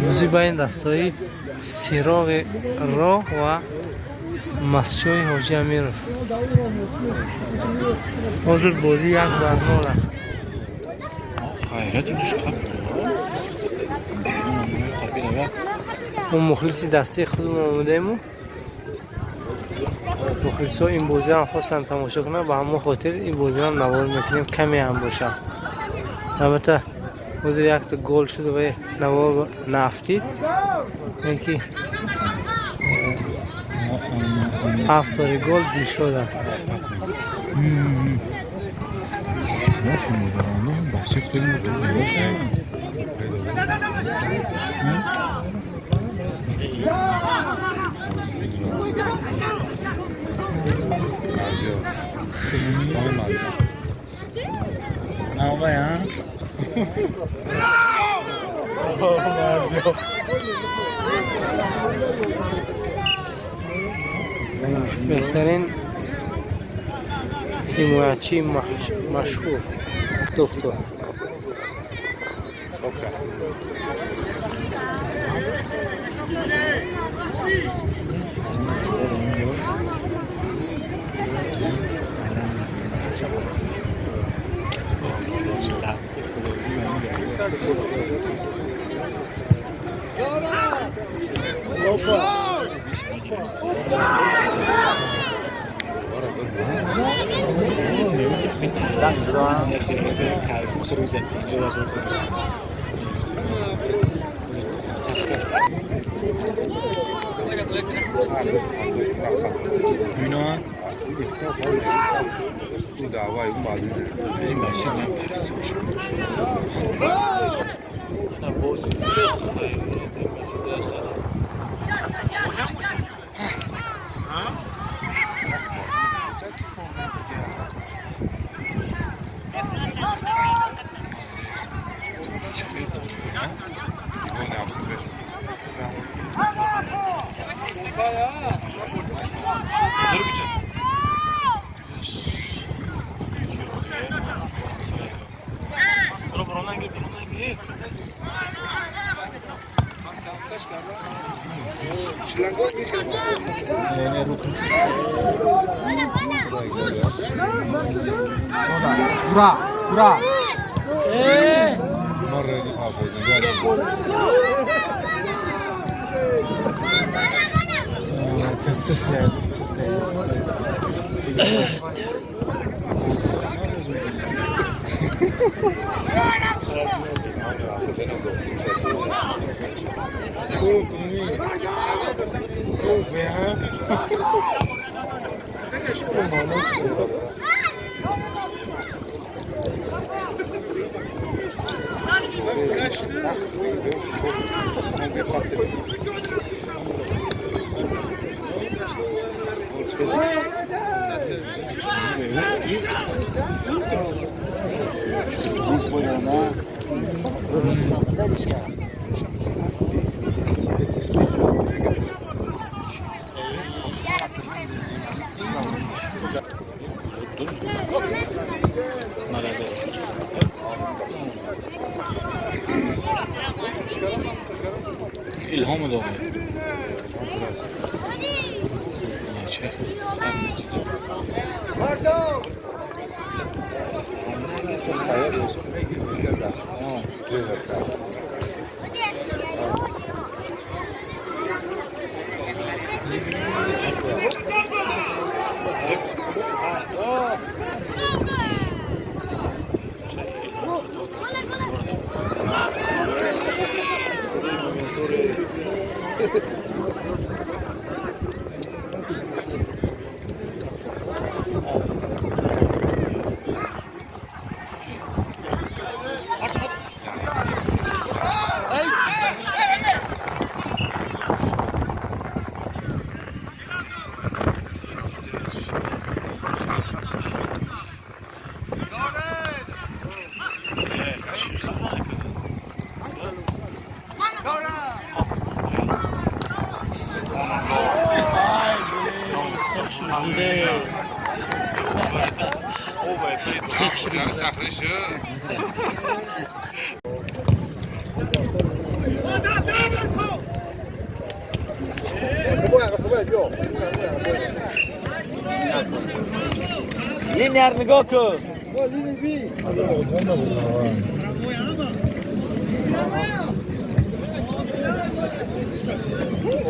بازی بین دستای سراغ راه و مسجد حاجی امیرов. حاضر بازی 1-0 است. خیرت اینش خط ما مخلصی دسته خودمون آمدیم. مخلص ها این بازی هم خواستن تماشا کنن، به همون خاطر این بازی هم نوار میکنیم کمی هم باشه. البته بازی یک تا گل شد و نوار نفتید، یکی 7 گل گل شدن. بهترین حمایتچی مشهور دکتر ilhom dağılıyor. صخره لینیار نگاه کن.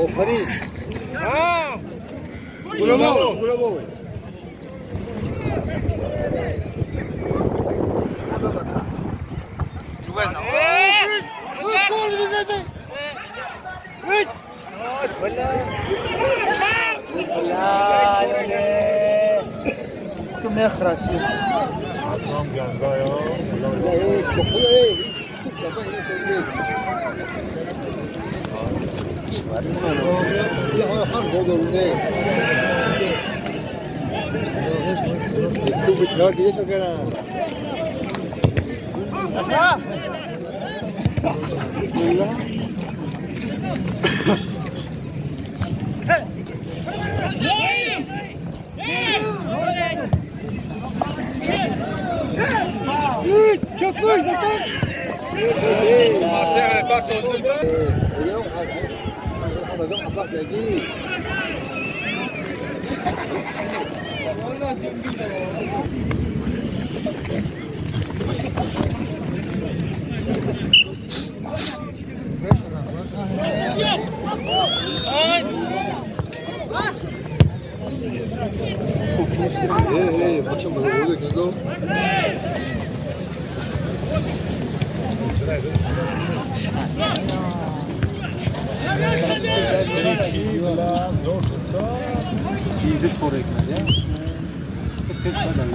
آفرین. برو. تو مخرسی. هم گنده یا. تو بیتار دیگه شو کنم. Çok boş bakın. Masaya bak olsun. Başım burada oldu. Giydik korekler ya. Pek kadar.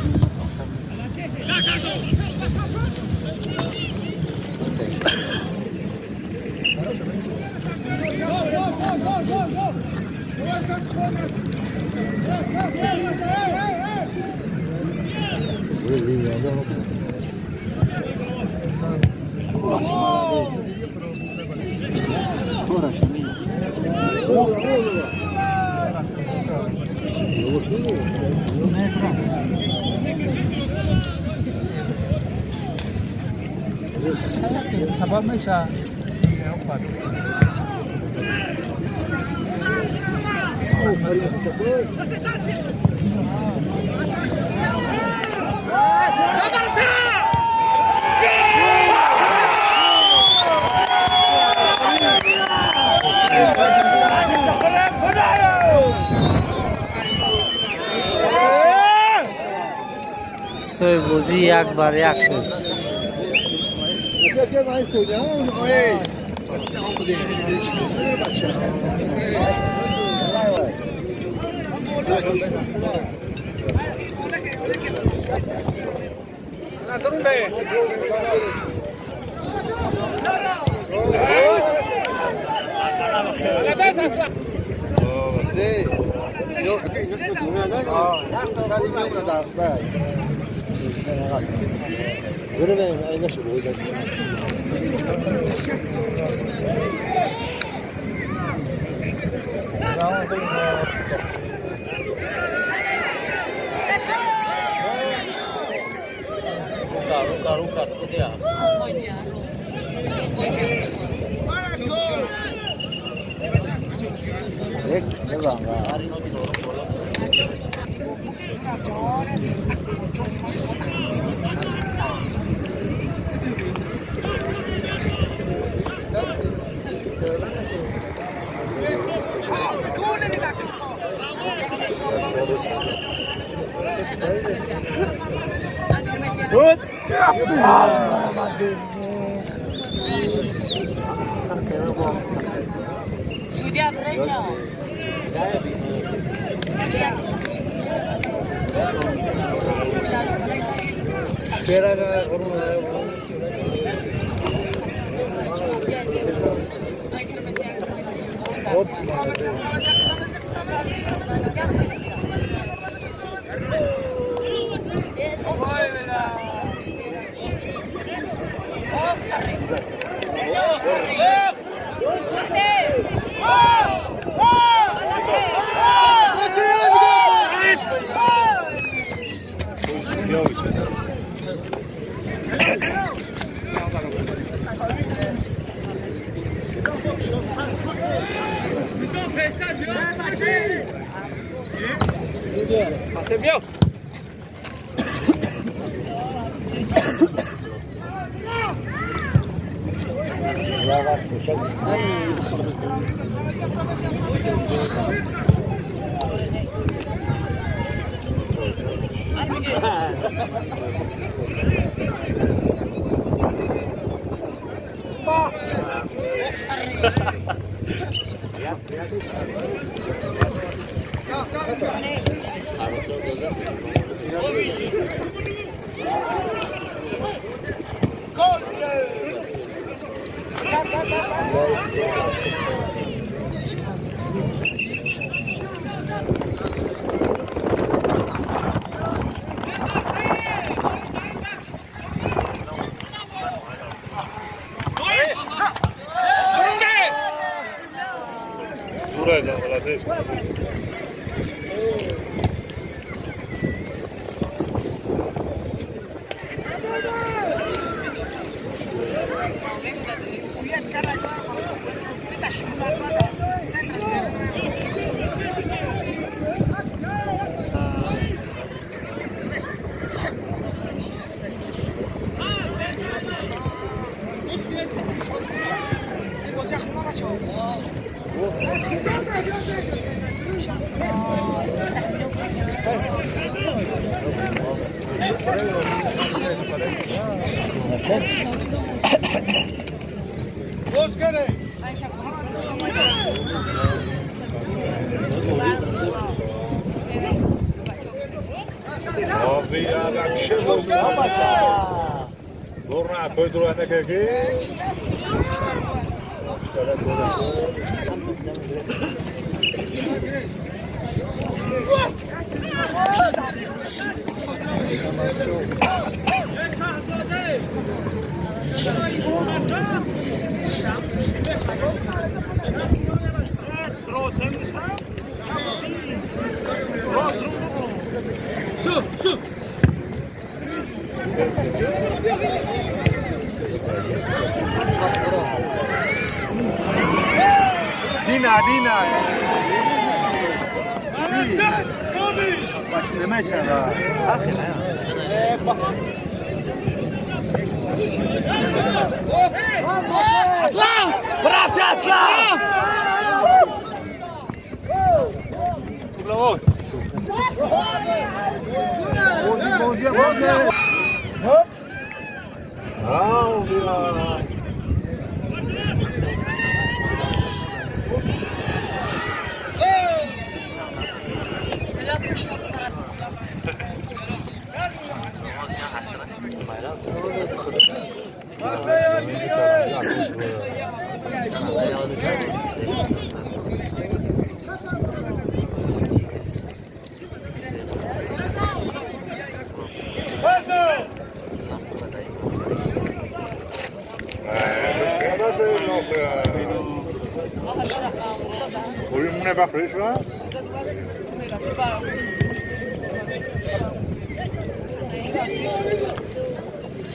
Sabah meşa. Soy bozi yak bar yak shud. Gel ben söyleyeceğim. Ay. Göremeyim, aynı şey olacak. Ruka tu dia. Ne var? Sudah berenya.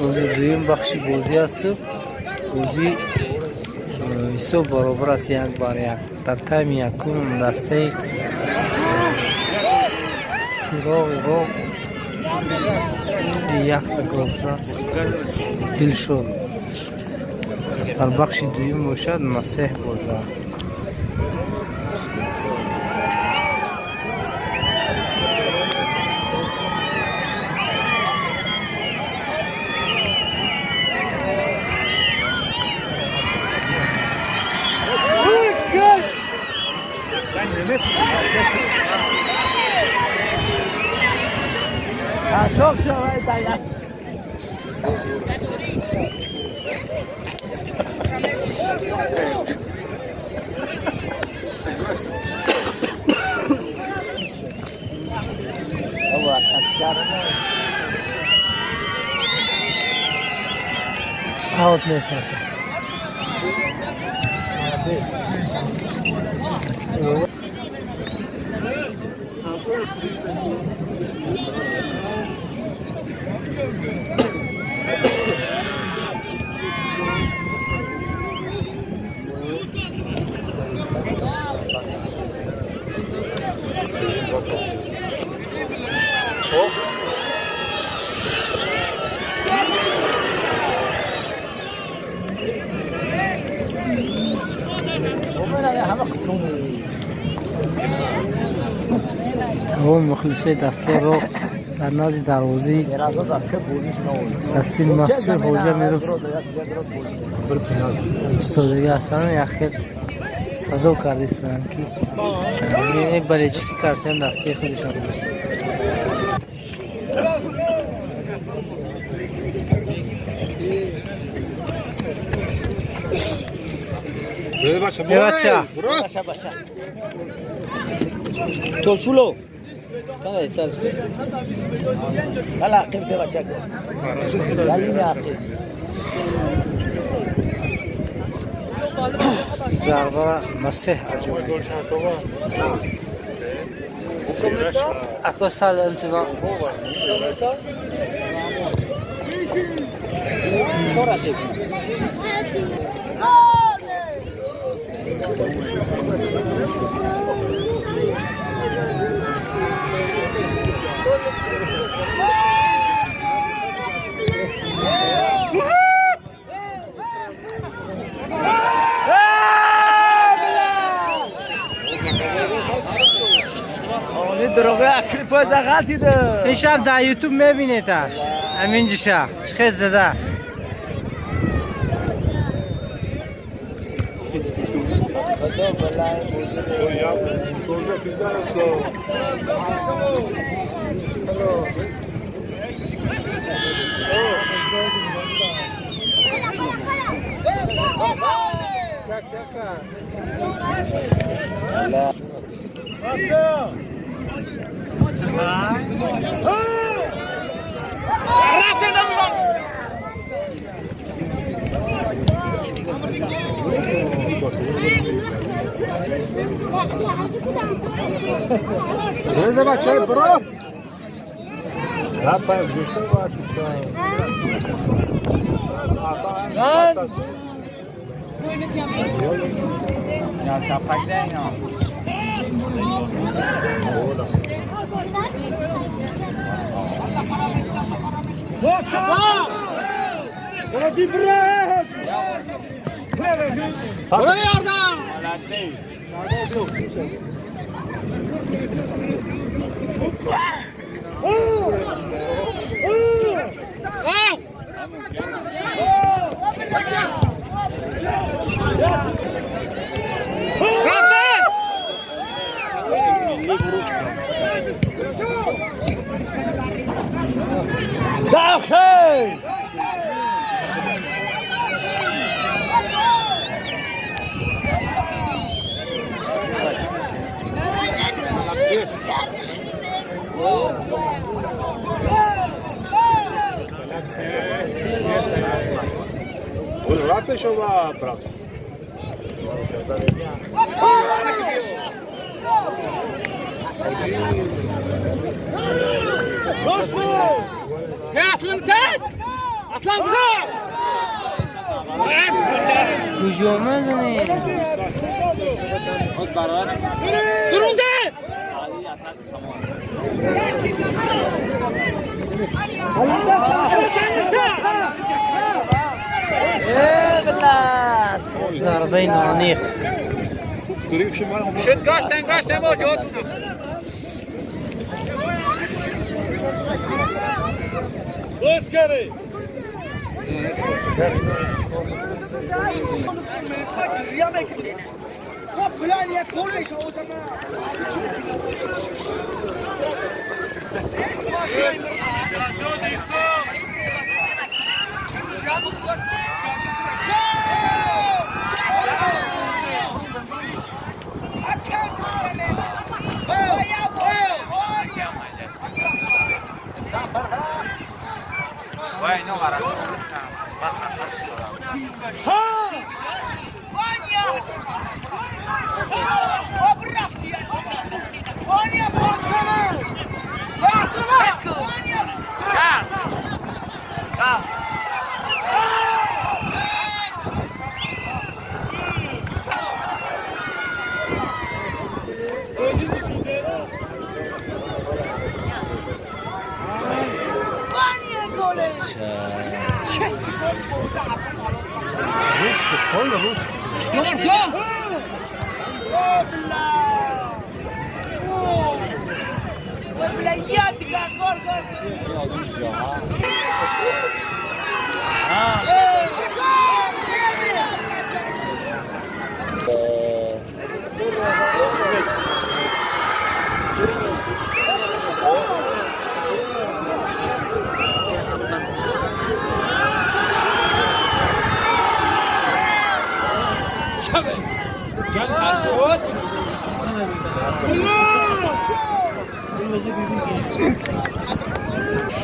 روزی دویم بخشی بازی است. بازی حساب برابر است. یک بار یک در تایم یکم دسته سراغ رو یک گل زد دل شد. در بخش دویم باشد مسیح بازار çok şöyle dayak. Allah takdirine. Out mesafe. اون مخلصه دسته رو در نازی دروازی دستی مستر حوجه میرفت استودگی اصلا یخیر صدو کردیستن که این بلیچی که کرسن دستی خودشان بست بچه بچه تو شلو کاره سرس سلا قیمت بچه دلی نه زربا مسیح عجوبه اکو سال انتظام چورا شد دروغه اکل پایز غلطی ده این شب در یوتیوب میبینیدش همین شب چه زده است Nerede bak bro? Ne yapayım? Düştüm var. Lan! Ya çapak değil ya. Oscar! Bana bir bırak! Buraya oradan! داخل Rápido ou lá próximo? Aslan tez! Aslan kızım! کجا مدنی Durun de! ضربه نانیخ Şut kaçtan mevcut. Oscar! Skor, kom!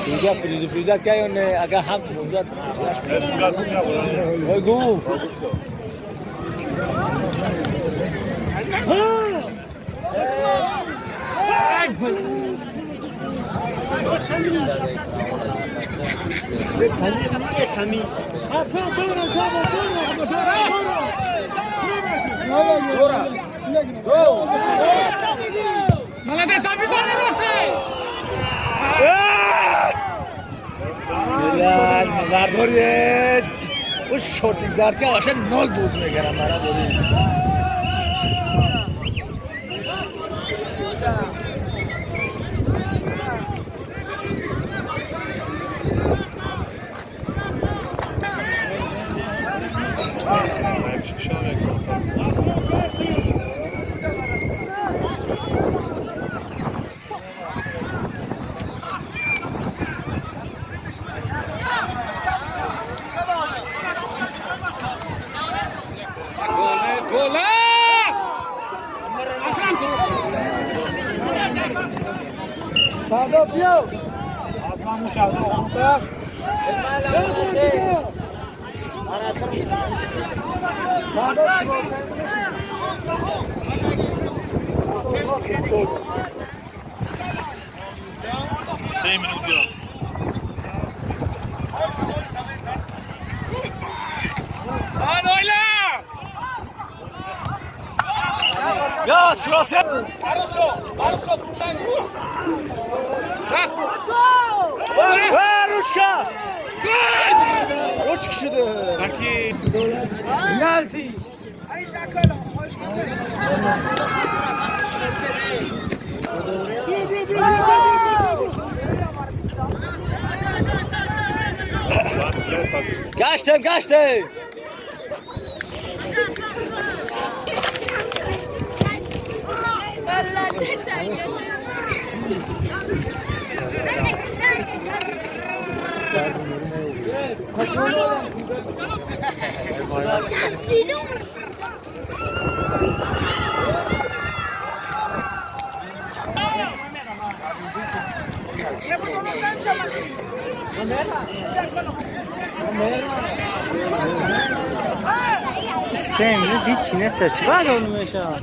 اینجا فریزر که اون اگر هم موجود بگو Молодец, там бегали بلال مردوریت او شورتی زرد که آشان 0 دوز میگرم برای بودی یا سراسه روشکا روشک شده یالتی گشتم Sen hiç ne saç var onun aşağı.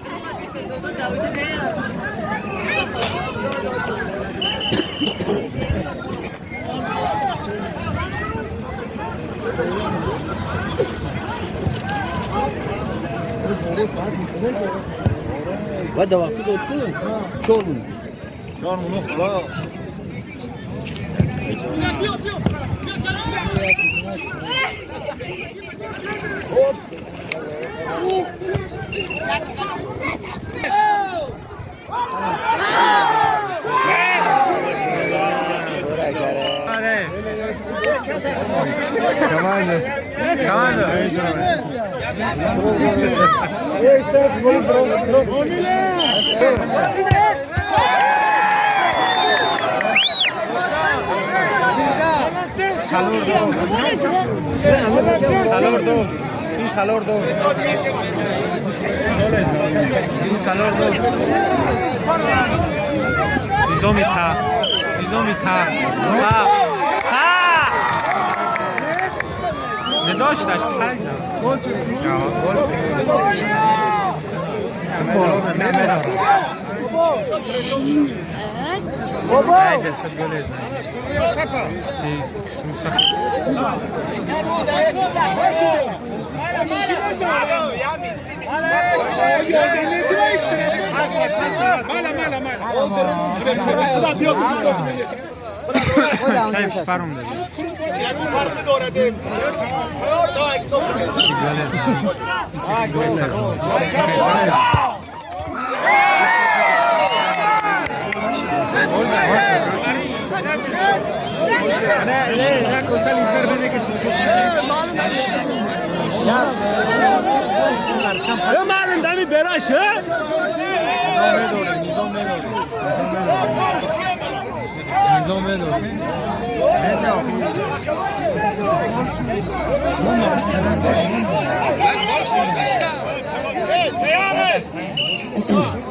و دوافت دوتون چون منو خلا Ne داشتش خریدم گل چه گل بابا هيدا شد گل كيف فرم ده نه کوسل ایستر بده که یا معلم دمی براشه نظام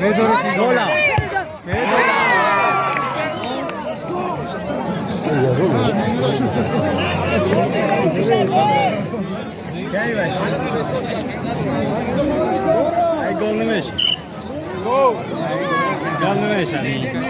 بدور دولا ای گل نمیشه گل نمیشه این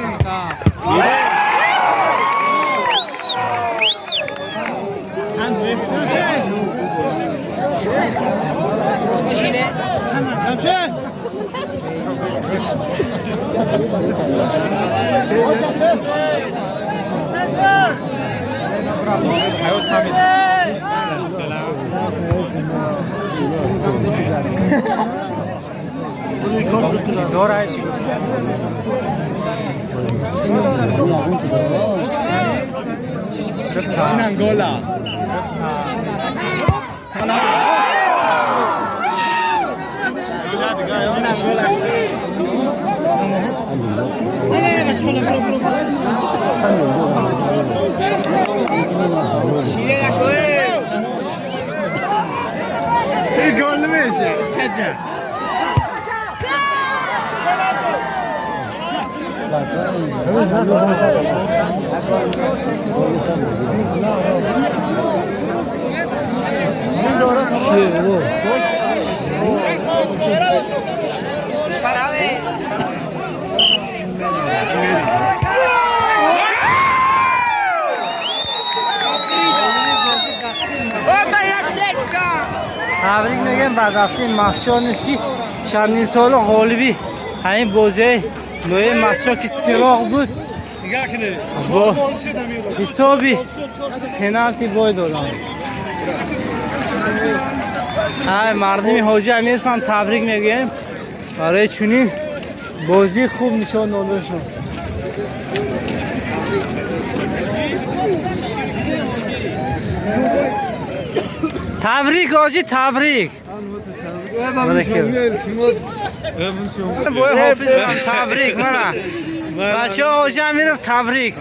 انگولا این گل نمیشه کجا تبریک میگم بعد از این مسجد نیست که چندین سال غالبی همین بازی نوع مسجد که سراغ بود با حسابی پنالتی بای دادن. های مردمی حاجی امیر خان تبریک میگم برای چنین بازی خوب نشان داده شد. تبریک آجی تبریک. تبریک منم بچه ها آجی امیر تبریک.